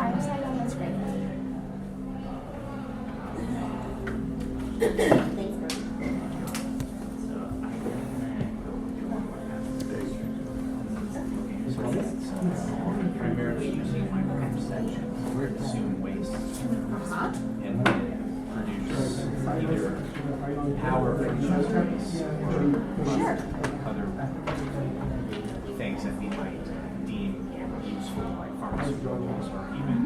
fireside on this great. Thanks, bro. Primarily using microconceptions to consume waste and produce either power from those waste or other things that we might deem useful, like pharmaceuticals or even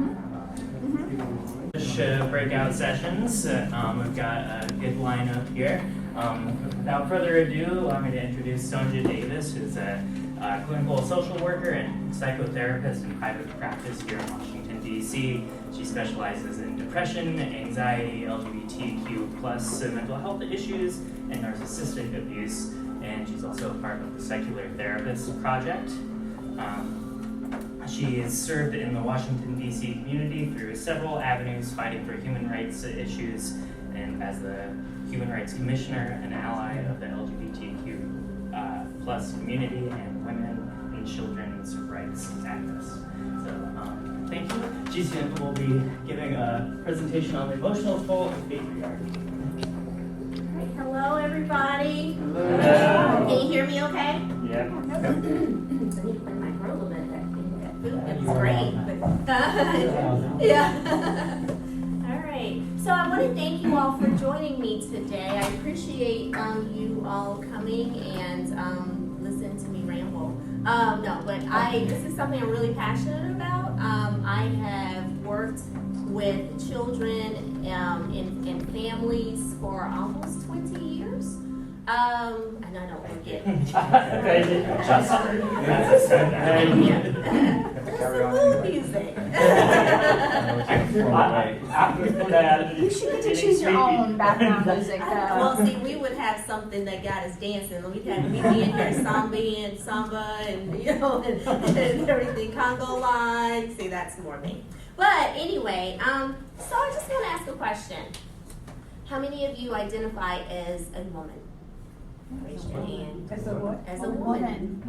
breakout sessions. We've got a good lineup here. Without further ado, allow me to introduce Sonjiah Davis, who's a clinical social worker and psychotherapist in private practice here in Washington, D.C. She specializes in depression, anxiety, LGBTQ plus mental health issues, and narcissistic abuse. And she's also a part of the Secular Therapist Project. She has served in the Washington, D.C. community through several avenues fighting for human rights issues, and as the Human Rights Commissioner, an ally of the LGBTQ plus community and women and children's rights activists. So thank you. She will be giving a presentation on the emotional toll of patriarchy. Right, hello, everybody. Hello. Can you hear me okay? Yeah. I need to clear my throat a little bit. That food is great. But yeah. All right. So I want to thank you all for joining me today. I appreciate you all coming and listening to me ramble. This is something I'm really passionate about. I have worked with children and families for almost 20 years. And I don't forget. That's the mood music. You should get to choose your own background music, though. Well, see, we would have something that got us dancing. We'd be in here samba and and everything, Congo line. See, that's more me. But anyway, so I just want to ask a question. How many of you identify as a woman? Raise your hand. As a what? As a woman.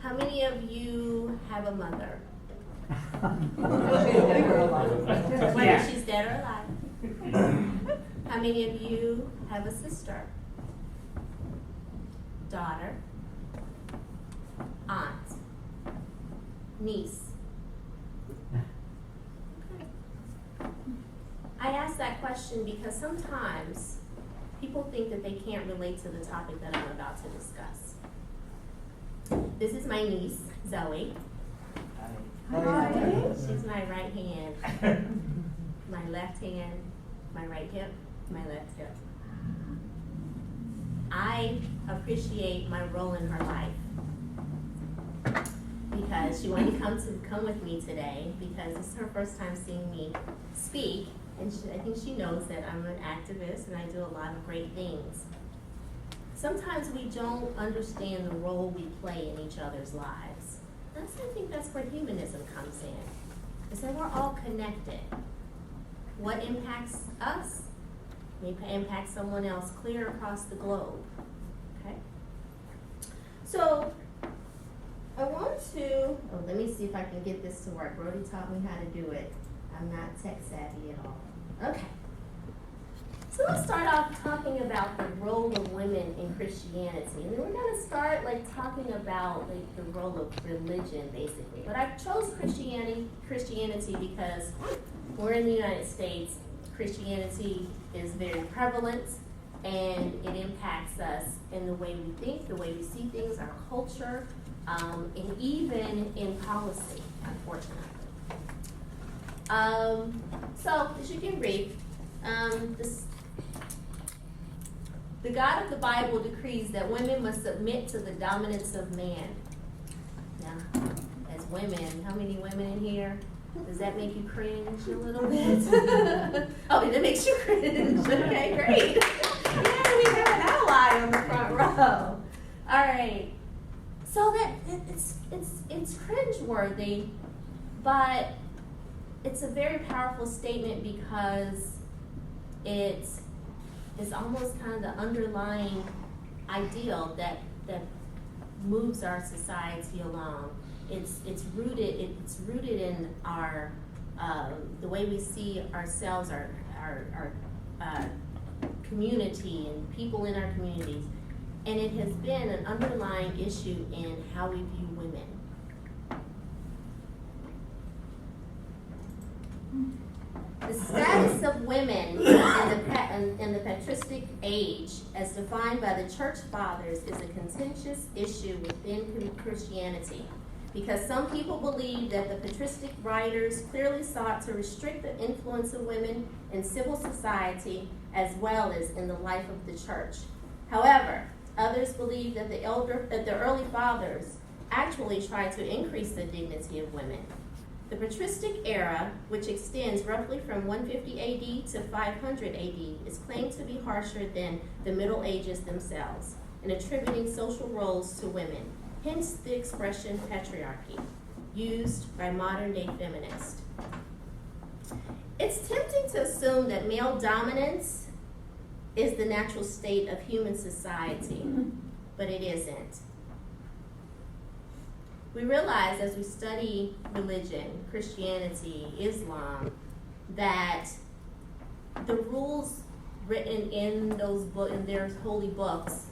How many of you have a mother? Whether she's dead or alive. How many of you have a sister? Daughter? Aunt? Niece? Okay. I ask that question because sometimes people think that they can't relate to the topic that I'm about to discuss. This is my niece, Zoe. Hi. She's my right hand, my left hand, my right hip, my left hip. I appreciate my role in her life because she wanted to come with me today because it's her first time seeing me speak, and I think she knows that I'm an activist and I do a lot of great things. Sometimes we don't understand the role we play in each other's lives. I think that's where humanism comes in. Is that we're all connected. What impacts us may impact someone else clear across the globe. Okay? So I want to, let me see if I can get this to work. Brody taught me how to do it. I'm not tech savvy at all. Okay. So let's start off talking about the role of women in Christianity. And then we're going to start talking about the role of religion, basically. But I chose Christianity because we're in the United States. Christianity is very prevalent, and it impacts us in the way we think, the way we see things, our culture, and even in policy, unfortunately. So, as you can read, the God of the Bible decrees that women must submit to the dominance of man. Now, as women, how many women in here? Does that make you cringe a little bit? Oh, that makes you cringe. Okay, great. Yeah, we have an ally on the front row. All right. So that it's cringeworthy, but it's a very powerful statement because it's almost kind of the underlying ideal that moves our society along. It's rooted in our the way we see ourselves, our community and people in our communities, and it has been an underlying issue in how we view women. The status of women in the patristic age, as defined by the church fathers, is a contentious issue within Christianity, because some people believe that the patristic writers clearly sought to restrict the influence of women in civil society as well as in the life of the church. However, others believe that the early fathers actually tried to increase the dignity of women. The patristic era, which extends roughly from 150 AD to 500 AD, is claimed to be harsher than the Middle Ages themselves in attributing social roles to women, hence the expression patriarchy, used by modern-day feminists. It's tempting to assume that male dominance is the natural state of human society, but it isn't. We realize as we study religion, Christianity, Islam, that the rules written in their holy books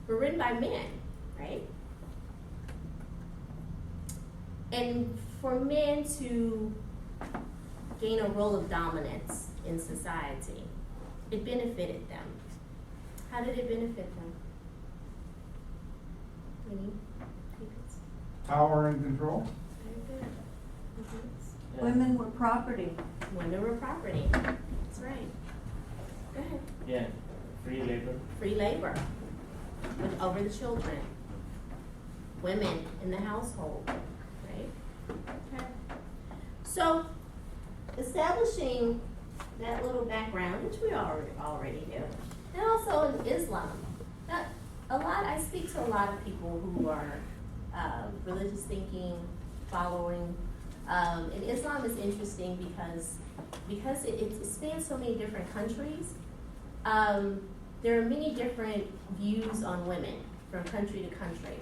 were written by men, right? And for men to gain a role of dominance in society, it benefited them. How did it benefit them? Any takers? Power and control. Very good. Mhm. Women were property. Women were property. That's right. Go ahead. Yeah, free labor. Free labor over the children. Women in the household, right? Okay. So, establishing that little background, which we already do, and also in Islam. Now, I speak to a lot of people who are religious thinking, following, and Islam is interesting because it spans so many different countries. There are many different views on women from country to country.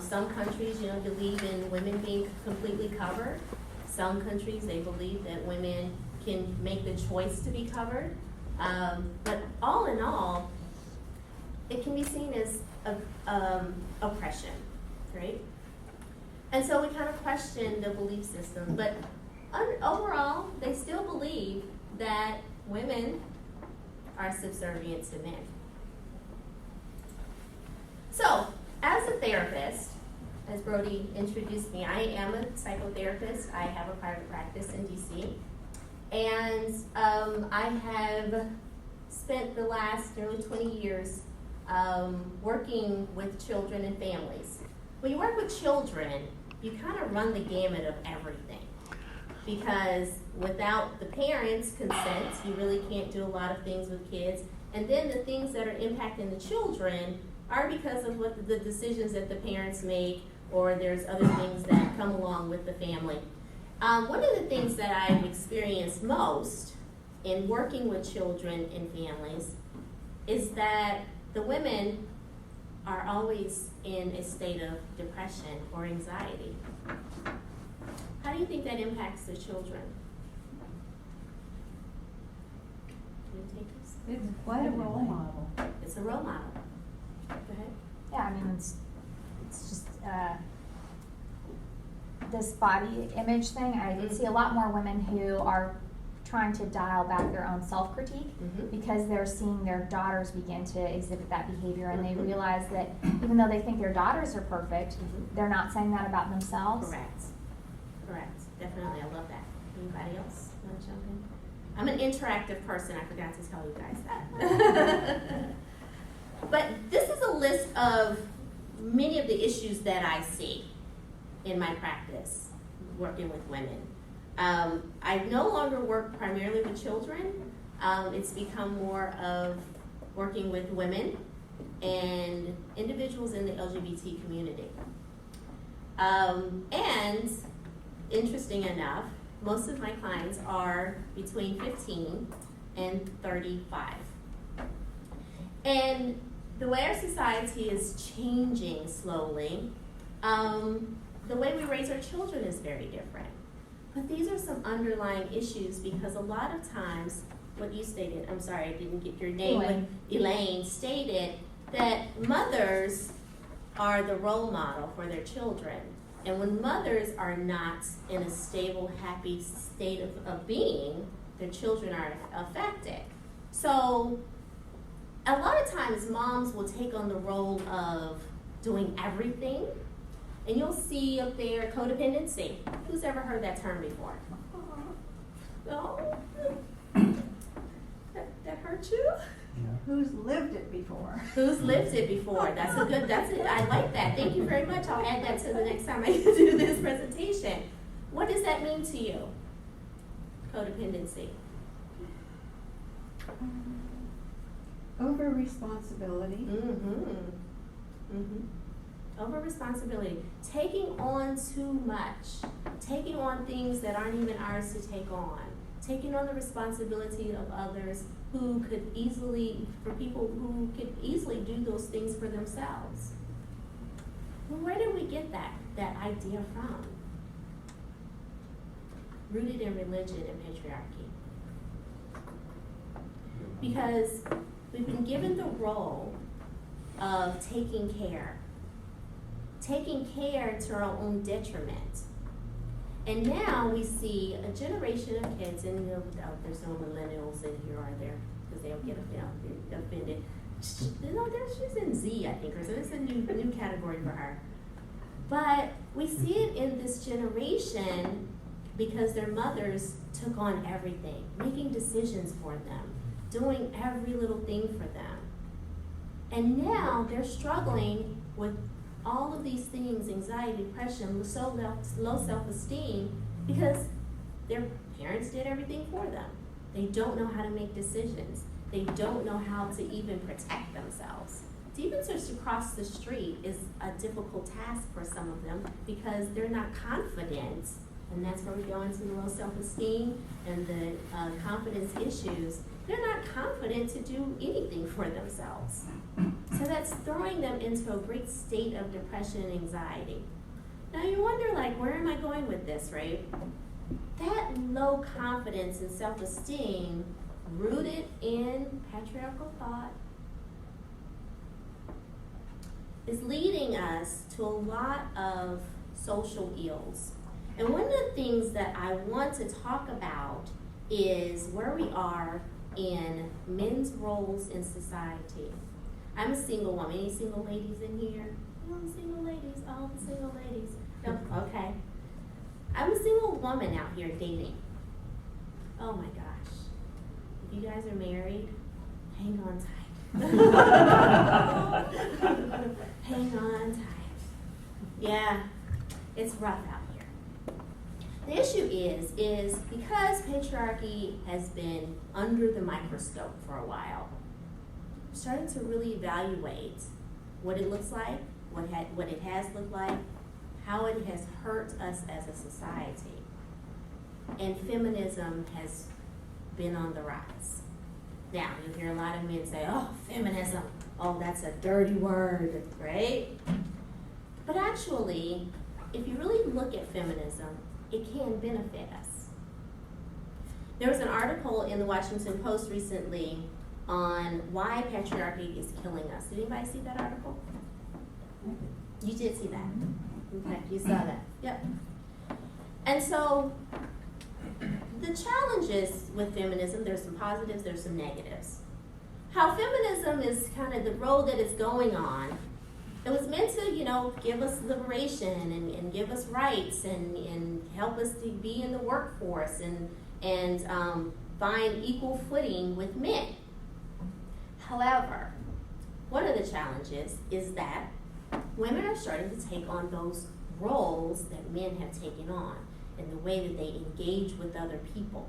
Some countries, believe in women being completely covered. Some countries, they believe that women can make the choice to be covered. But all in all, it can be seen as oppression, right? And so we kind of question the belief system. But overall, they still believe that women are subservient to men. So, as a therapist, as Brody introduced me, I am a psychotherapist. I have a private practice in DC. And I have spent the last nearly 20 years working with children and families. When you work with children, you kind of run the gamut of everything. Because without the parents' consent, you really can't do a lot of things with kids. And then the things that are impacting the children are because of what the decisions that the parents make, or there's other things that come along with the family. One of the things that I've experienced most in working with children and families is that the women are always in a state of depression or anxiety. How do you think that impacts the children? Can you take this? It's quite a role model. It's a role model. Go ahead. Yeah, I mean, it's just this body image thing. I see a lot more women who are trying to dial back their own self-critique because they're seeing their daughters begin to exhibit that behavior, and they realize that even though they think their daughters are perfect, they're not saying that about themselves. Correct. Definitely. I love that. Anybody else want to jump in? I'm an interactive person. I forgot to tell you guys that. But this is a list of many of the issues that I see in my practice working with women. I no longer work primarily with children. It's become more of working with women and individuals in the LGBT community. And interesting enough, most of my clients are between 15 and 35. And the way our society is changing slowly, the way we raise our children is very different. But these are some underlying issues because a lot of times, what you stated, I'm sorry, I didn't get your name, Elaine. but Elaine stated that mothers are the role model for their children. And when mothers are not in a stable, happy state of being, their children are affected. So a lot of times moms will take on the role of doing everything. And you'll see up there codependency. Who's ever heard that term before? No? That hurt you? Who's lived it before? Who's lived it before? That's it. I like that. Thank you very much. I'll add that to the next time I do this presentation. What does that mean to you? Codependency. Over responsibility. Over responsibility. Taking on too much. Taking on things that aren't even ours to take on. Taking on the responsibility of others who could easily, for people who could easily do those things for themselves. Well, where did we get that idea from? Rooted in religion and patriarchy. Because we've been given the role of taking care to our own detriment. And now we see a generation of kids, and there's no millennials in here, are there? Because they'll get offended. No, she's in Z, I think, or so it's a new category for her. But we see it in this generation because their mothers took on everything, making decisions for them, doing every little thing for them. And now they're struggling with all of these things, anxiety, depression, low self-esteem, because their parents did everything for them. They don't know how to make decisions. They don't know how to even protect themselves. To even just to cross the street is a difficult task for some of them because they're not confident, and that's where we go into the low self-esteem and the confidence issues. They're not confident to do anything for themselves. So that's throwing them into a great state of depression and anxiety. Now you wonder, like, where am I going with this, right? That low confidence and self-esteem rooted in patriarchal thought is leading us to a lot of social ills. And one of the things that I want to talk about is where we are in men's roles in society. I'm a single woman. Any single ladies in here? No single ladies. All the single ladies. No, okay. I'm a single woman out here dating. Oh my gosh. If you guys are married, hang on tight. Hang on tight. Yeah, it's rough out here. The issue is because patriarchy has been under the microscope for a while, we're starting to really evaluate what it looks like, what it has looked like, how it has hurt us as a society. And feminism has been on the rise. Now, you hear a lot of men say, oh, feminism, oh, that's a dirty word, right? But actually, if you really look at feminism, it can benefit us. There was an article in the Washington Post recently on why patriarchy is killing us. Did anybody see that article? You did see that? Okay, you saw that. Yep. And so, the challenges with feminism, there's some positives, there's some negatives. How feminism is kind of the road that it's going on, it was meant to, give us liberation and give us rights and help us to be in the workforce and find equal footing with men. However, one of the challenges is that women are starting to take on those roles that men have taken on in the way that they engage with other people.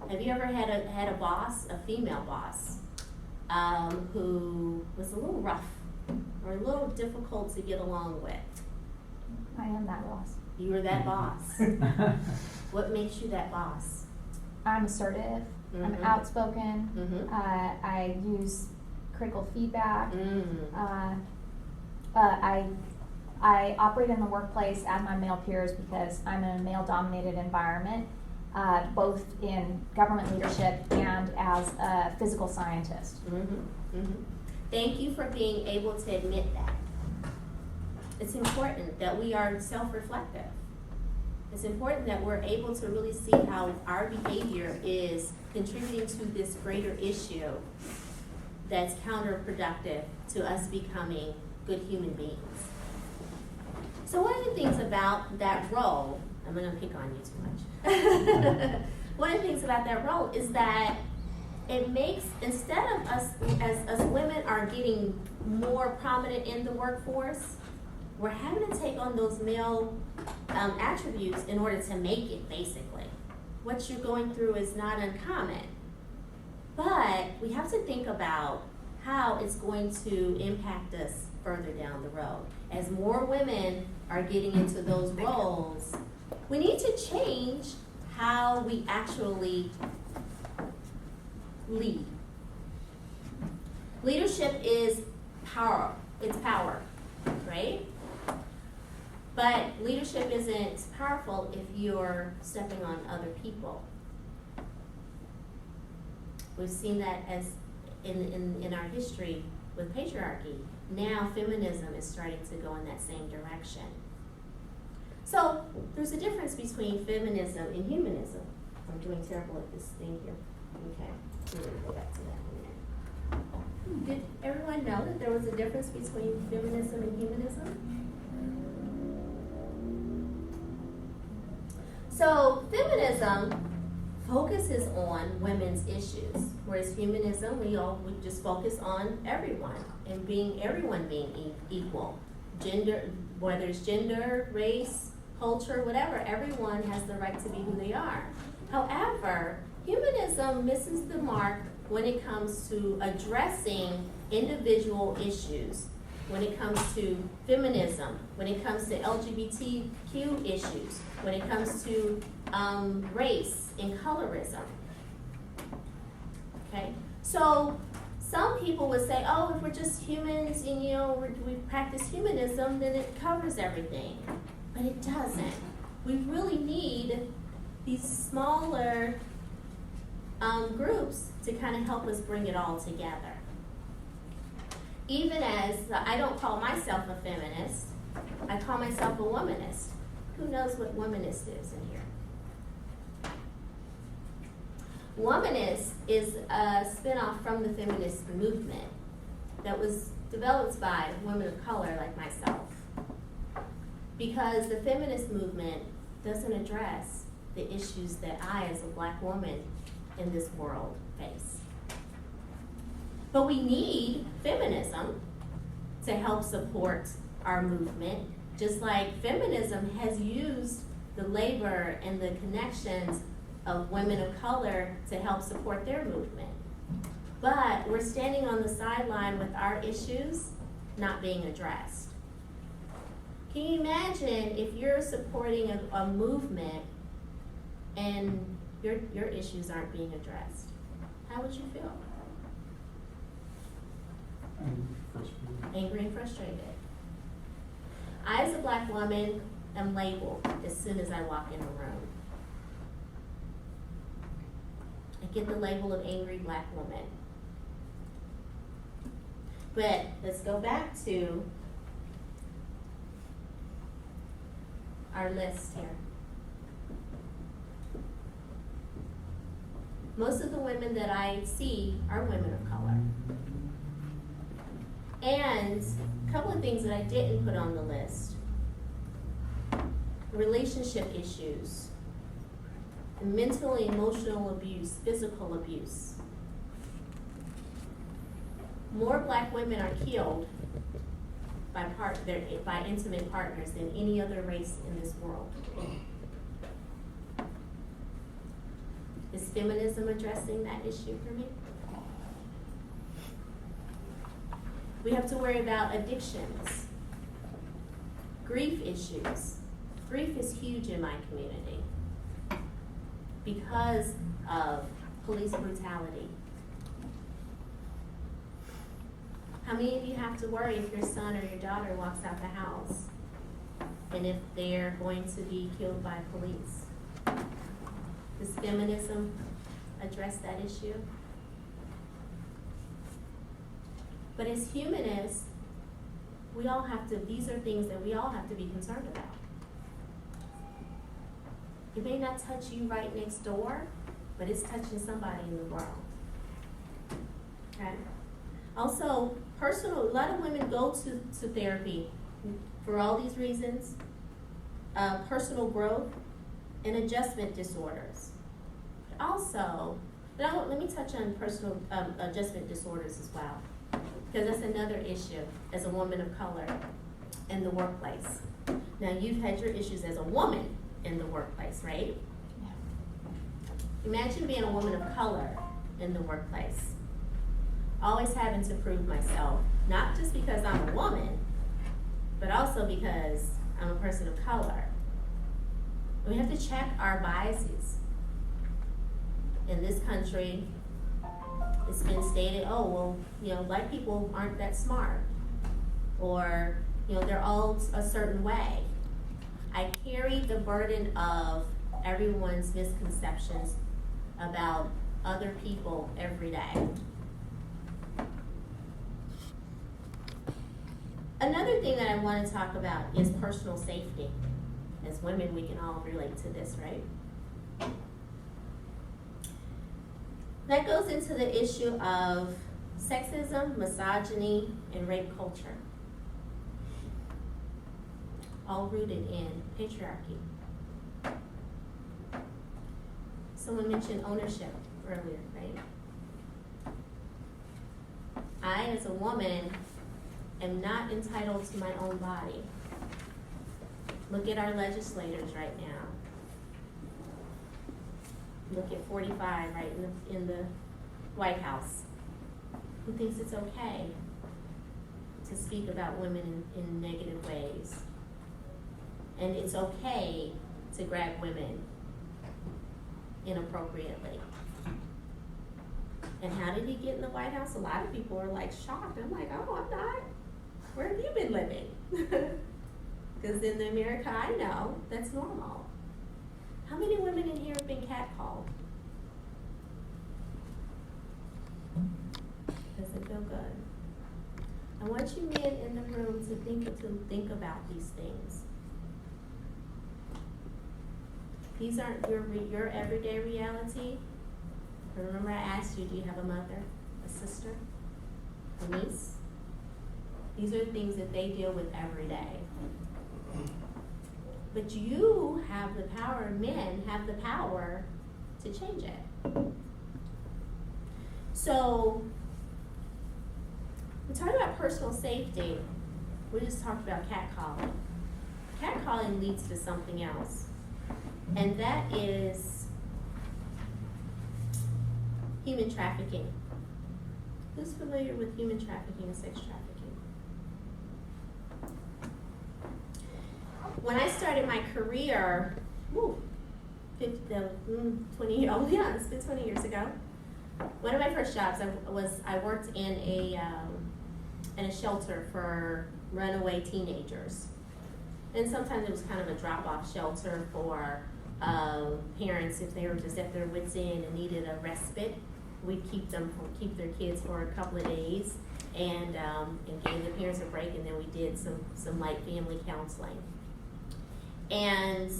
Have you ever had a boss, a female boss, who was a little rough or a little difficult to get along with? I am that boss. You were that boss. What makes you that boss? I'm assertive. I'm outspoken. I use critical feedback. Mm. I operate in the workplace as my male peers because I'm in a male-dominated environment, both in government leadership and as a physical scientist. Mm-hmm. Mm-hmm. Thank you for being able to admit that. It's important that we are self-reflective. It's important that we're able to really see how our behavior is contributing to this greater issue that's counterproductive to us becoming good human beings. So one of the things about that role, I'm not gonna pick on you too much. One of the things about that role is that it makes, instead of us, as women are getting more prominent in the workforce, we're having to take on those male attributes in order to make it, basically. What you're going through is not uncommon. But we have to think about how it's going to impact us further down the road. As more women are getting into those roles, we need to change how we actually lead. Leadership is power. It's power, right? But leadership isn't powerful if you're stepping on other people. We've seen that as in our history with patriarchy. Now feminism is starting to go in that same direction. So there's a difference between feminism and humanism. I'm doing terrible at this thing here. Okay, we're gonna go back to that in a minute. Did everyone know that there was a difference between feminism and humanism? So feminism focuses on women's issues, whereas humanism, we just focus on everyone and everyone being equal. Gender, whether it's gender, race, culture, whatever, everyone has the right to be who they are. However, humanism misses the mark when it comes to addressing individual issues, when it comes to feminism, when it comes to LGBTQ issues, when it comes to race and colorism. Okay, so some people would say, oh, if we're just humans and we practice humanism, then it covers everything. But it doesn't. We really need these smaller groups to kind of help us bring it all together. Even as I don't call myself a feminist, I call myself a womanist. Who knows what womanist is in here? Womanist is a spinoff from the feminist movement that was developed by women of color like myself. Because the feminist movement doesn't address the issues that I, as a black woman in this world, face. But we need feminism to help support our movement, just like feminism has used the labor and the connections of women of color to help support their movement. But we're standing on the sideline with our issues not being addressed. Can you imagine if you're supporting a movement and your issues aren't being addressed? How would you feel? Angry and frustrated. I, as a black woman, am labeled as soon as I walk in a room. I get the label of angry black woman. But let's go back to our list here. Most of the women that I see are women of color. And a couple of things that I didn't put on the list. Relationship issues, mental and emotional abuse, physical abuse. More black women are killed by intimate partners than any other race in this world. Is feminism addressing that issue for me? We have to worry about addictions, grief issues. Grief is huge in my community because of police brutality. How many of you have to worry if your son or your daughter walks out the house and if they're going to be killed by police? Does feminism address that issue? But as humanists, we all have to, these are things that we all have to be concerned about. It may not touch you right next door, but it's touching somebody in the world. Okay? Also, a lot of women go to therapy for all these reasons, personal growth and adjustment disorders. But also, let me touch on personal adjustment disorders as well, because that's another issue as a woman of color in the workplace. Now, you've had your issues as a woman in the workplace, right? Yeah. Imagine being a woman of color in the workplace. Always having to prove myself, not just because I'm a woman, but also because I'm a person of color. We have to check our biases. In this country, it's been stated, oh, well, black people aren't that smart. Or, they're all a certain way. I carry the burden of everyone's misconceptions about other people every day. Another thing that I want to talk about is personal safety. As women, we can all relate to this, right? That goes into the issue of sexism, misogyny, and rape culture. All rooted in patriarchy. Someone mentioned ownership earlier, right? I, as a woman, am not entitled to my own body. Look at our legislators right now. Look at 45 right in the White House, who thinks it's okay to speak about women in negative ways. And it's okay to grab women inappropriately. And how did he get in the White House? A lot of people are like shocked. I'm like, oh, I'm not. Where have you been living? Because in the America I know, that's normal. How many women in here have been catcalled? Does it feel good? I want you men in the room to think about these things. These aren't your everyday reality. Remember I asked you, do you have a mother, a sister, a niece? These are things that they deal with every day. But you have the power, men have the power to change it. So, we're talking about personal safety. We just talked about catcalling. Catcalling leads to something else. And that is human trafficking. Who's familiar with human trafficking and sex trafficking? When I started my career, 20 it's been 20 years ago. One of my first jobs, I worked in a shelter for runaway teenagers. And sometimes it was kind of a drop-off shelter for parents if they were just at their wits' end and needed a respite. We'd keep their kids for a couple of days and gave the parents a break, and then we did some light family counseling. And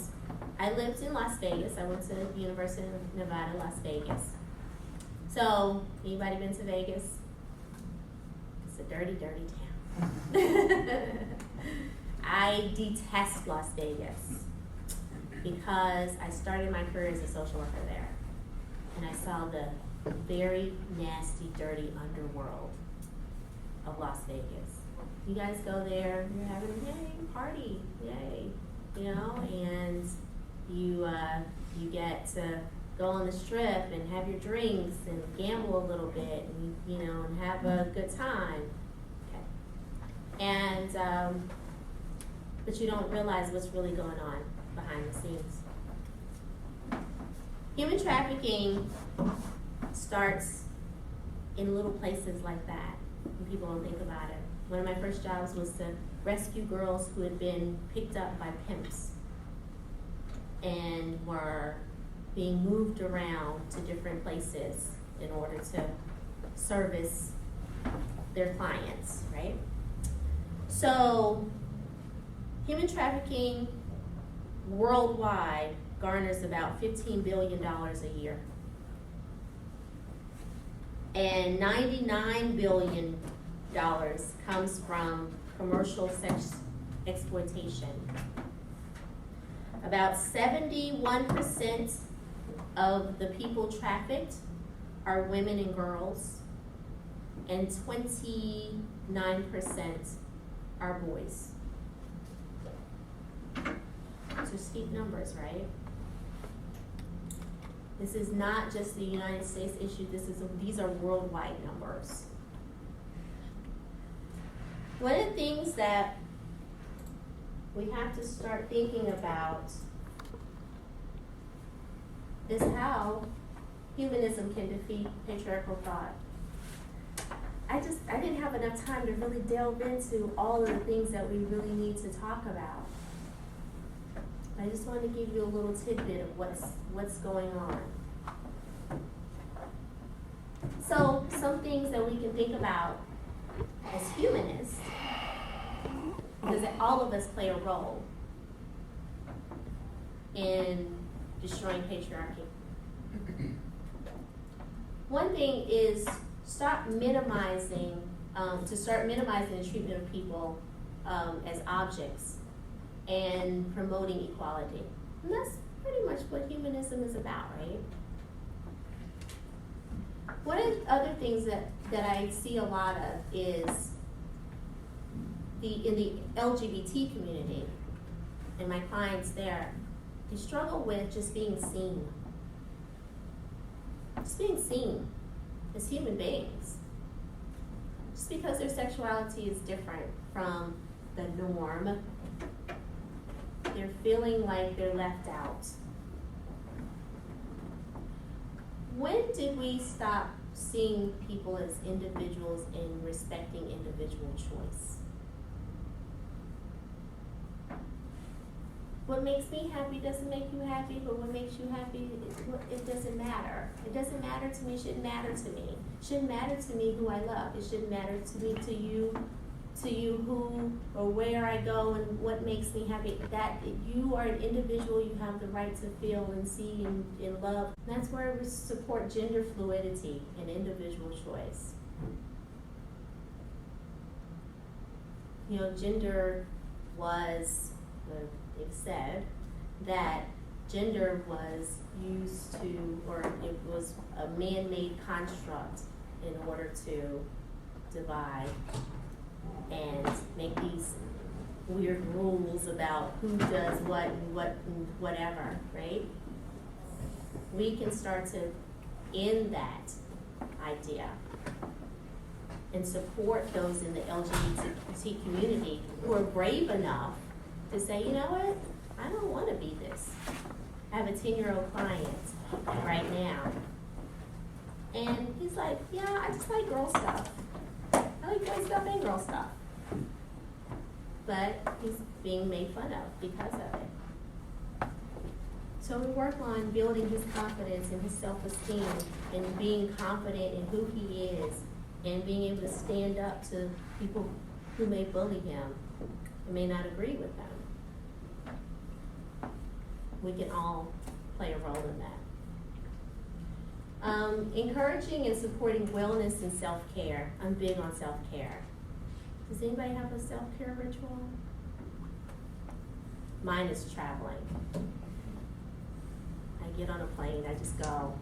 I lived in Las Vegas. I went to the University of Nevada, Las Vegas. So, anybody been to Vegas? It's a dirty, dirty town. I detest Las Vegas because I started my career as a social worker there. And I saw the very nasty, dirty underworld of Las Vegas. You guys go there, you're having a yay party, yay. And you get to go on the strip and have your drinks and gamble a little bit and, and have a good time. Okay. And, but you don't realize what's really going on behind the scenes. Human trafficking starts in little places like that. and people don't think about it. One of my first jobs was to rescue girls who had been picked up by pimps and were being moved around to different places in order to service their clients, right? So, human trafficking worldwide garners about $15 billion a year. And $99 billion comes from commercial sex exploitation. About 71% of the people trafficked are women and girls, and 29% are boys. So steep numbers, right? This is not just the United States issue, these are worldwide numbers. One of the things that we have to start thinking about is how humanism can defeat patriarchal thought. I didn't have enough time to really delve into all of the things that we really need to talk about. I just want to give you a little tidbit of what's going on. So, some things that we can think about as humanists, because all of us play a role in destroying patriarchy. One thing is start minimizing the treatment of people as objects and promoting equality. And that's pretty much what humanism is about, right? One of the other things that I see a lot of is in the LGBT community, and my clients there, they struggle with just being seen. Just being seen as human beings. Just because their sexuality is different from the norm, they're feeling like they're left out. When did we stop seeing people as individuals and respecting individual choice? What makes me happy doesn't make you happy, but what makes you happy, it doesn't matter. It doesn't matter to me, it shouldn't matter to me. It shouldn't matter to me who I love. It shouldn't matter to me, to you who or where I go and what makes me happy. That you are an individual, you have the right to feel and see and love. And that's where we support gender fluidity and individual choice. You know, gender was, they've said that gender was used to, or it was a man-made construct in order to divide and make these weird rules about who does what and whatever, right? We can start to end that idea and support those in the LGBT community who are brave enough to say, you know what, I don't want to be this. I have a 10-year-old client right now. And he's like, yeah, I just like girl stuff. I like boy stuff and girl stuff. But he's being made fun of because of it. So we work on building his confidence and his self-esteem and being confident in who he is and being able to stand up to people who may bully him and may not agree with them. We can all play a role in that. Encouraging and supporting wellness and self-care. I'm big on self-care. Does anybody have a self-care ritual? Mine is traveling. I get on a plane, I just go.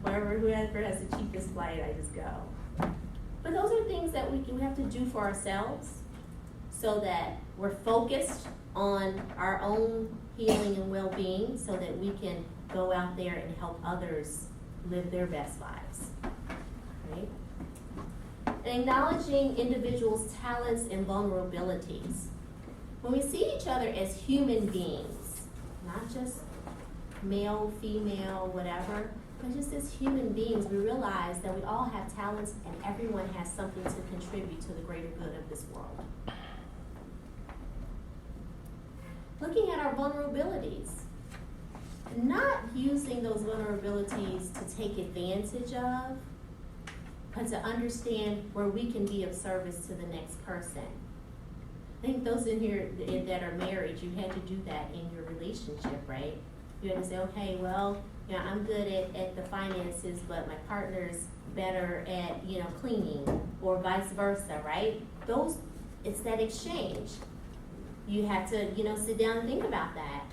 Whoever has the cheapest flight, I just go. But those are things that we have to do for ourselves so that we're focused on our own healing and well-being so that we can go out there and help others live their best lives, right? And acknowledging individuals' talents and vulnerabilities. When we see each other as human beings, not just male, female, whatever, But just as human beings, we realize that we all have talents and everyone has something to contribute to the greater good of this world. Looking at our vulnerabilities, not using those vulnerabilities to take advantage of, but to understand where we can be of service to the next person. I think those in here that are married, you had to do that in your relationship, right? You had to say, okay, well, you know, I'm good at the finances, but my partner's better at, you know, cleaning, or vice versa, right? It's that exchange. You have to, you know, sit down and think about that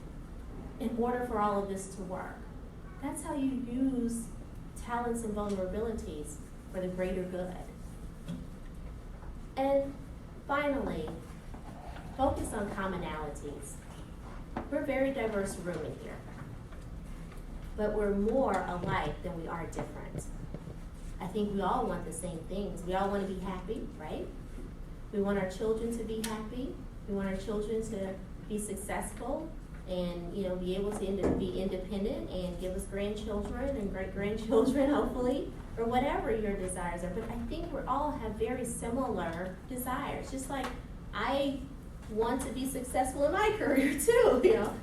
in order for all of this to work. That's how you use talents and vulnerabilities for the greater good. And finally, focus on commonalities. We're a very diverse room in here, but we're more alike than we are different. I think we all want the same things. We all want to be happy, right? We want our children to be happy. We want our children to be successful and, you know, be able to be independent and give us grandchildren and great-grandchildren, hopefully, or whatever your desires are. But I think we all have very similar desires. Just like I want to be successful in my career too, you know.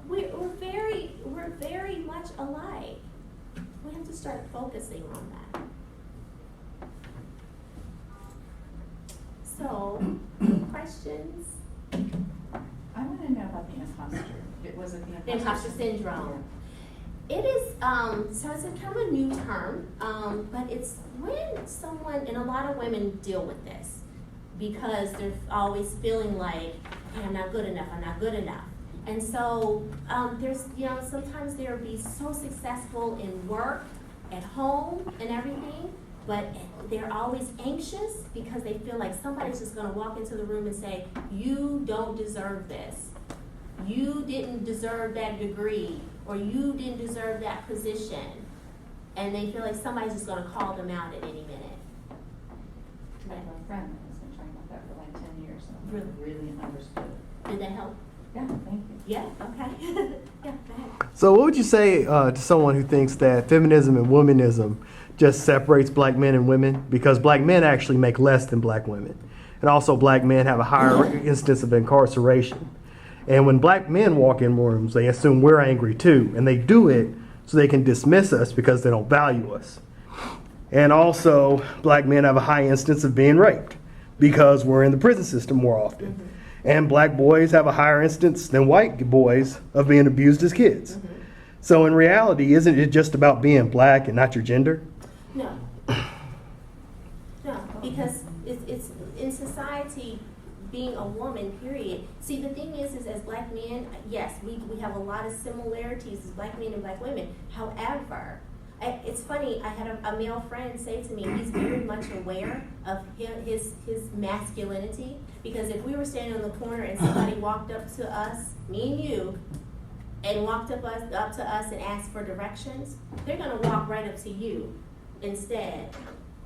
We're very much alike. We have to start focusing on that. So, questions? I want to know about the imposter. Was it the Imposter syndrome. It is, so it's a kind of a new term, but it's when someone, and a lot of women deal with this because they're always feeling like, hey, I'm not good enough, I'm not good enough. And so there's, you know, sometimes they'll be so successful in work, at home, and everything, but they're always anxious because they feel like somebody's just gonna walk into the room and say, you don't deserve this. You didn't deserve that degree, or you didn't deserve that position. And they feel like somebody's just gonna call them out at any minute. I have a friend that has been trying about that for like 10 years, and I really understood. Did that help? Yeah, thank you. Yeah, okay. Yeah, go ahead. So what would you say to someone who thinks that feminism and womanism just separates black men and women? Because black men actually make less than black women. And also black men have a higher instance of incarceration. And when black men walk in rooms, they assume we're angry too. And they do it so they can dismiss us because they don't value us. And also black men have a high instance of being raped because we're in the prison system more often. Mm-hmm. And black boys have a higher instance than white boys of being abused as kids. Mm-hmm. So in reality, isn't it just about being black and not your gender? No. No, because it's in society, being a woman, period. See, the thing is as black men, yes, we have a lot of similarities as black men and black women. However, it's funny, I had a male friend say to me, he's very much aware of his masculinity, because if we were standing on the corner and somebody walked up to us, me and you, and walked up to us and asked for directions, they're gonna walk right up to you instead,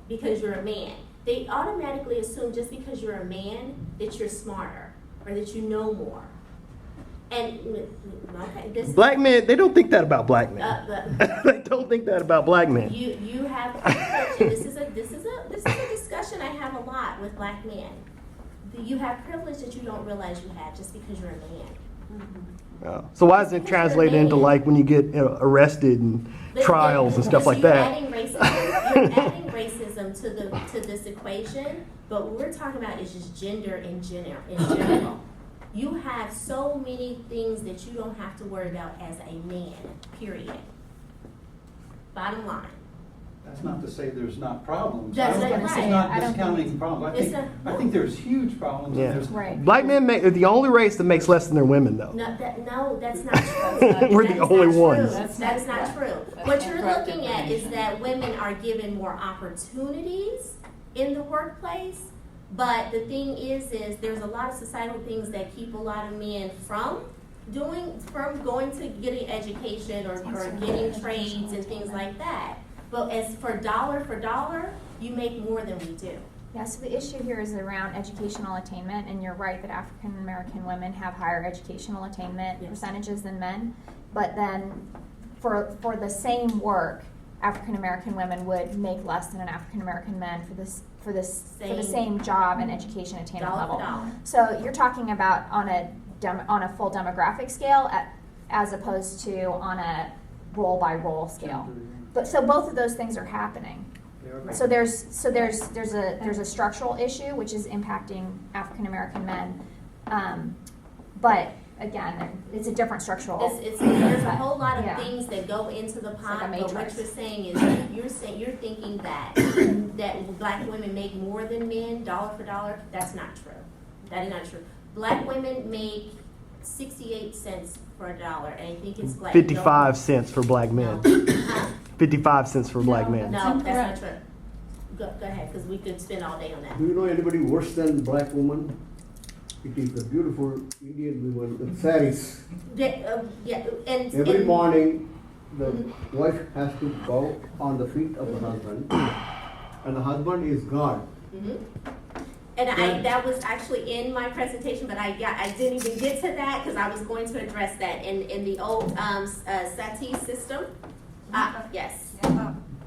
because you're a man. They automatically assume just because you're a man that you're smarter or that you know more. And okay, black men, they don't think that about black men. They don't think that about black men. You have privilege, and this is a discussion I have a lot with black men. You have privilege that you don't realize you have just because you're a man. Mm-hmm. So why does it translate into like when you get arrested and trials and stuff like that? You're adding racism to this equation, but what we're talking about is just gender in general. You have so many things that you don't have to worry about as a man, period. Bottom line. That's not to say there's not problems. That's I don't think right. This is not I don't discounting think problems. I think there's huge problems. Yeah. And there's, Right. Black men are the only race that makes less than their women, though. No, that's not true. We're the only ones. That's not true. What you're looking at is that women are given more opportunities in the workplace, but the thing is there's a lot of societal things that keep a lot of men from going to getting education or getting trades and things like that. But as for dollar, you make more than we do. Yeah, so the issue here is around educational attainment, and you're right that African American women have higher educational attainment percentages than men, but then for the same work, African American women would make less than an African American man for the same job and education attainment Dollar for level. dollar. So you're talking about on a full demographic scale, as opposed to on a role by role scale. But so both of those things are happening. So there's a structural issue which is impacting African American men, but again, it's a different structural. There's a whole lot of Yeah. things that go into the like a pot. But what matrix. you're saying is you're thinking that black women make more than men dollar for dollar. That's not true. That is not true. Black women make 68 cents for a dollar, and I think it's like 55 cents for black men. Huh? 55 cents for black men. No, that's not true. Go ahead, because we could spend all day on that. Do you know anybody worse than black woman? It is the beautiful Indian woman with saris. Every morning, the wife has to bow on the feet of the husband, and the husband is God. And that was actually in my presentation, but I didn't even get to that because I was going to address that in the old Sati system. Yes.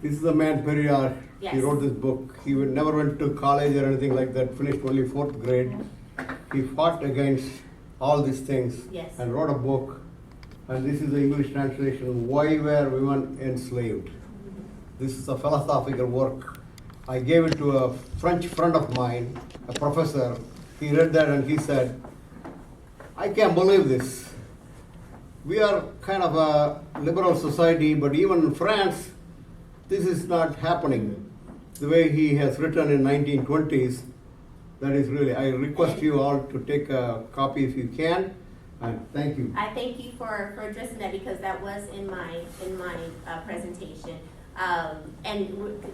This is the man Periyar. Yes. He wrote this book. He never went to college or anything like that. Finished only 4th grade. He fought against all these things Yes. and wrote a book. And this is the English translation. Why were women enslaved? This is a philosophical work. I gave it to a French friend of mine, a professor. He read that and he said, I can't believe this. We are kind of a liberal society, but even in France, this is not happening. The way he has written in 1920s, that is really, I request you all to take a copy if you can, and thank you. I thank you for addressing that because that was in my presentation.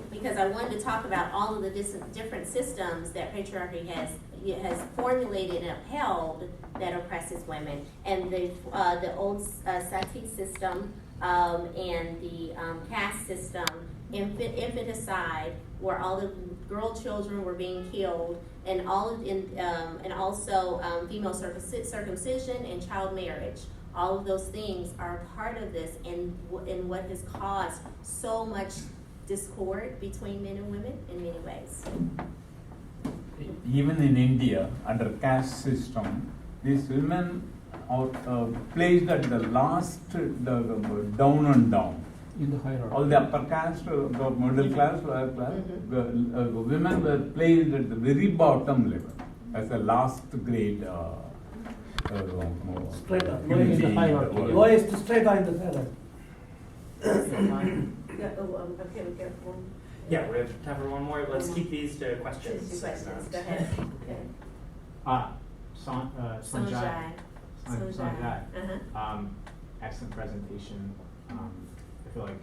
Because I wanted to talk about all of the different systems that patriarchy has formulated and upheld that oppresses women, and the old Sati system and the caste system, infanticide, where all the girl children were being killed, and also female circumcision and child marriage. All of those things are part of this, and what has caused so much discord between men and women in many ways. Even in India, under caste system, these women are placed at the last, the down and down. In the hierarchy. All the upper caste, the middle class, lower class, the women were placed at the very bottom level as the last grade. Straight up, lowest in the hierarchy, lowest straight in the hierarchy. Okay, we got one. Yeah, we have time for one more. Let's keep these to Two questions. questions. Go ahead. Okay. Sonjiah. Uh-huh. Excellent presentation. I feel like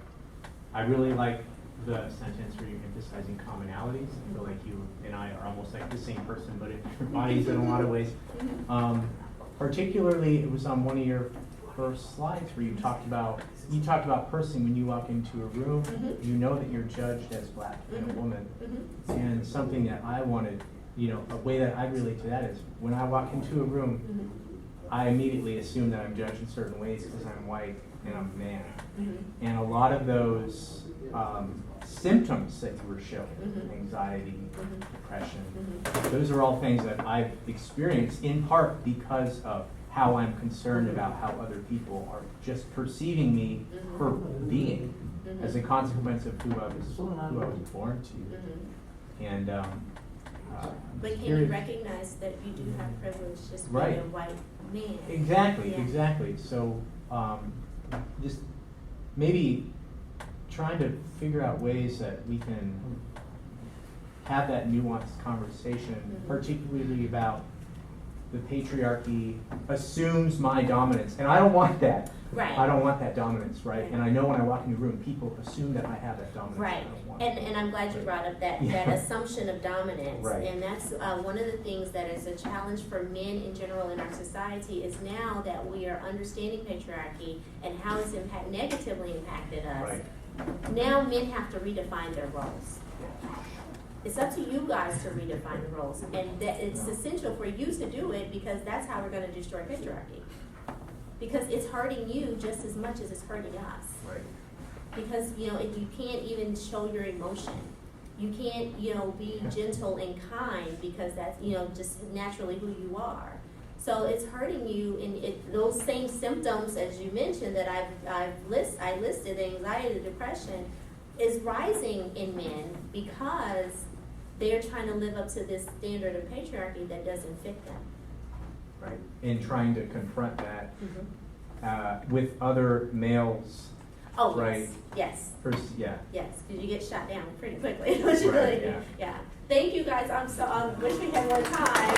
I really like the sentence where you're emphasizing commonalities. I feel like you and I are almost like the same person, but in different bodies in a lot of ways. Particularly, it was on one of your first slides where you talked about person when you walk into a room. You know that you're judged as black and a woman, and something that I wanted, a way that I relate to that is when I walk into a room, I immediately assume that I'm judged in certain ways because I'm white and I'm a man. And a lot of those symptoms that you were showing, anxiety, depression, those are all things that I've experienced in part because of how I'm concerned about how other people are just perceiving me for being as a consequence of who I was born to. And but can you recognize that you do have privilege just being a white man? Exactly. So just maybe trying to figure out ways that we can have that nuanced conversation, particularly about the patriarchy assumes my dominance, and I don't want that. Right. I don't want that dominance, right? And I know when I walk in a room, people assume that I have that dominance. Right. I don't want And I'm glad you brought up that assumption of dominance. Right. And that's one of the things that is a challenge for men in general in our society is now that we are understanding patriarchy and how it's negatively impacted us. Right. Now men have to redefine their roles. It's up to you guys to redefine the roles, and that it's essential for you to do it because that's how we're going to destroy patriarchy. because it's hurting you just as much as it's hurting us. Right. Because, you know, if you can't even show your emotion. You can't, you know, be gentle and kind because that's, you know, just naturally who you are. So it's hurting you, and those same symptoms as you mentioned that I listed, anxiety, depression, is rising in men because they're trying to live up to this standard of patriarchy that doesn't fit them. Right. And trying to confront that with other males. Oh, right. Yes. Yeah. Yes, because you get shot down pretty quickly. Don't you Right, really? yeah. Yeah. Thank you guys. I wish we had more time.